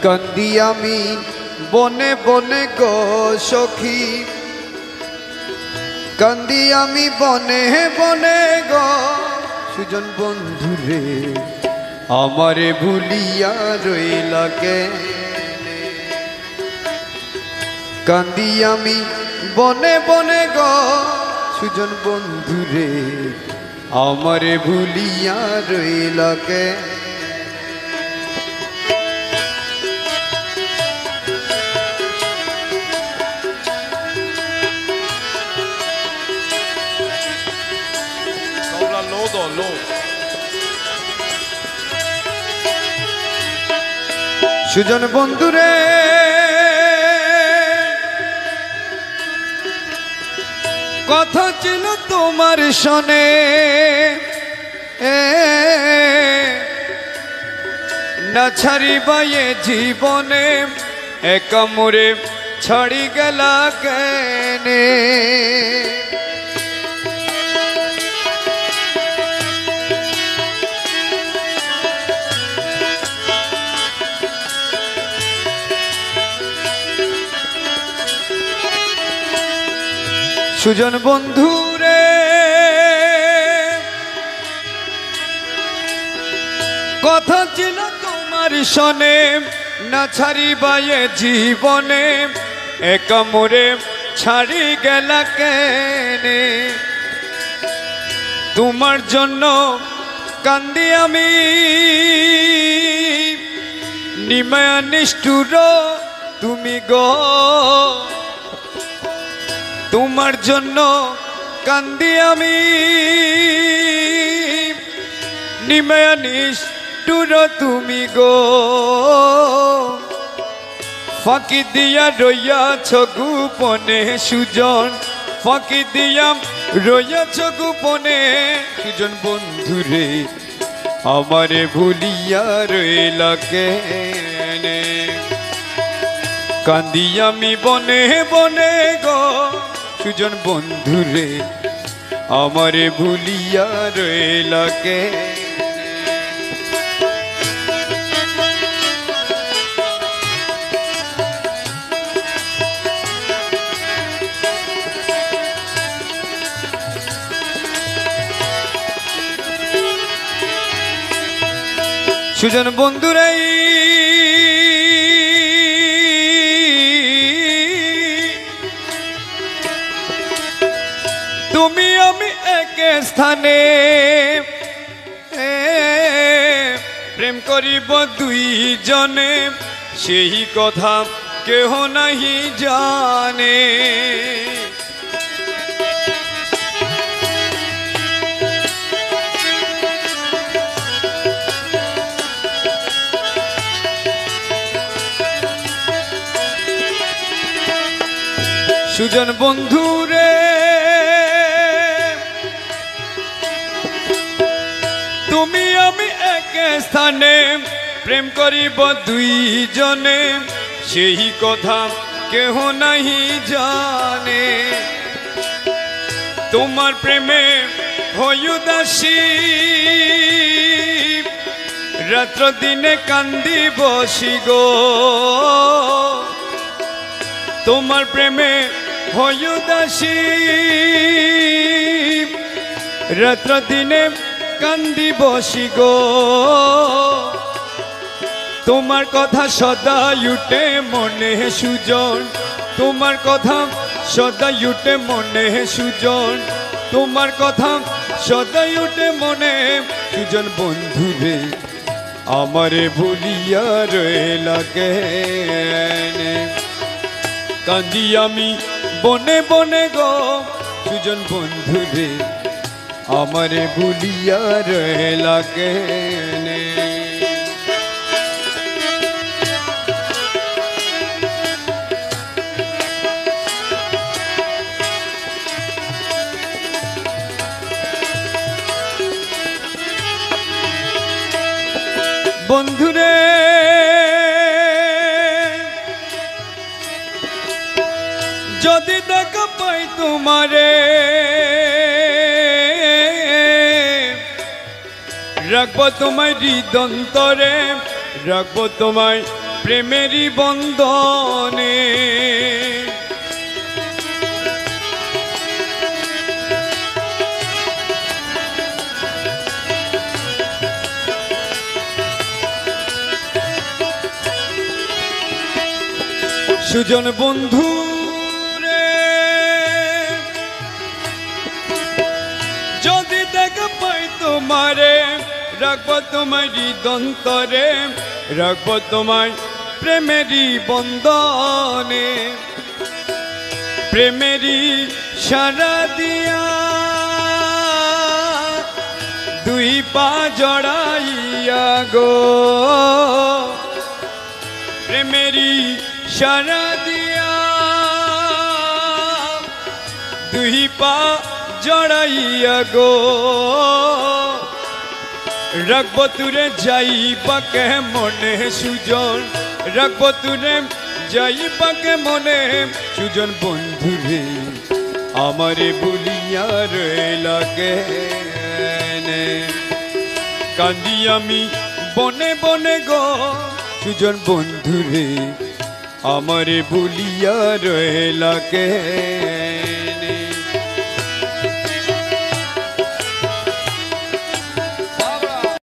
কান্দি আমি বনে বনে গো সখী, কান্দি আমি বনে বনে গো সুজন বন্ধুরে, আমারে ভুলিয়া রইলা কেনে। কান্দি আমি বনে বনে গো সুজন বন্ধুরে, আমারে ভুলিয়া রইলা কেনে। সুজন বন্ধুরে কথা ছিল তোমার শোনে, না ছাড়িবায়ে জীবনে, একা মোরে ছাড়ি গেলা কেনে। সুজন বন্ধুরে কথা ছিল তোমার শোনে, না ছাড়িবায়ে জীবনে, একা মোরে ছাড়ি গেলা কেনে। তোমার জন্য কান্দি আমি নিমায়া নিষ্ঠুর তুমি গো, তোমার জন্য কান্দি আমি নিমায়া নিষ্ঠুর তুমি গো। ফাঁকি দিয়া রইয়াছ গোপনে সুজন, ফাঁকি দিয়া রইয়াছ গোপনে সুজন বন্ধুরে, আমারে ভুলিয়া রইলা কেনে। কান্দি আমি বনে বনে গো সুজন বন্ধুরে, আমারে ভুলিয়া রইলা কেনে। সুজন বন্ধুরে তুমি আমি এক স্থানে, প্রেম করিব দুইজনে, সেই কথা কেহ নাহি জানে। সুজন বন্ধুরে তুমি আমি এক স্থানে, প্রেম করিব দুইজনে, সেই কথা কেহ নাহি জানে। তোমার প্রেমে হই উদাসী, রাত্র দিনে কান্দি বসি গো। তোমার প্রেমে হই উদাসী, রাত্র দিনে কান্দি বসি গো। তোমার কথা সদাই উঠে মনে সুজন, তোমার কথা সদাই উঠে মনে সুজন, তোমার কথা সদাই উঠে মনে সুজন বন্ধুরে, আমারে ভুলিয়া রইলা কেনে। কান্দি আমি বনে বনে গো সুজন বন্ধুরে, আমারে ভুলিয়া রইলা কেনে। বন্ধুরে যদি দেখা পাই তোমারে, রাখবো তোমায় হৃদন্তরে, রাখবো তোমায় প্রেমেরই বন্ধনে। সুজন বন্ধু রে, যদি দেখা পাই তোমারে, রাখবো তোমার হৃদন্তরে, রাখবো তোমার প্রেমেরই বন্ধনে। প্রেমেরই সারা দিয়া দুই পা জড়াইয়া গো, প্রেমেরই সারা দিয়া দুই পা জড়াইয়া গো, রাখবো তুরে যাইবা কে মনে সুজন, রাখবো তুরে যাইবা কে মনে সুজন বন্ধু রে, আমারে বলিয়া রইলা কেনে, কান্দি আমি বনে বনে গো সুজন বন্ধু রে, আমারে বলিয়া রইলা কেনে।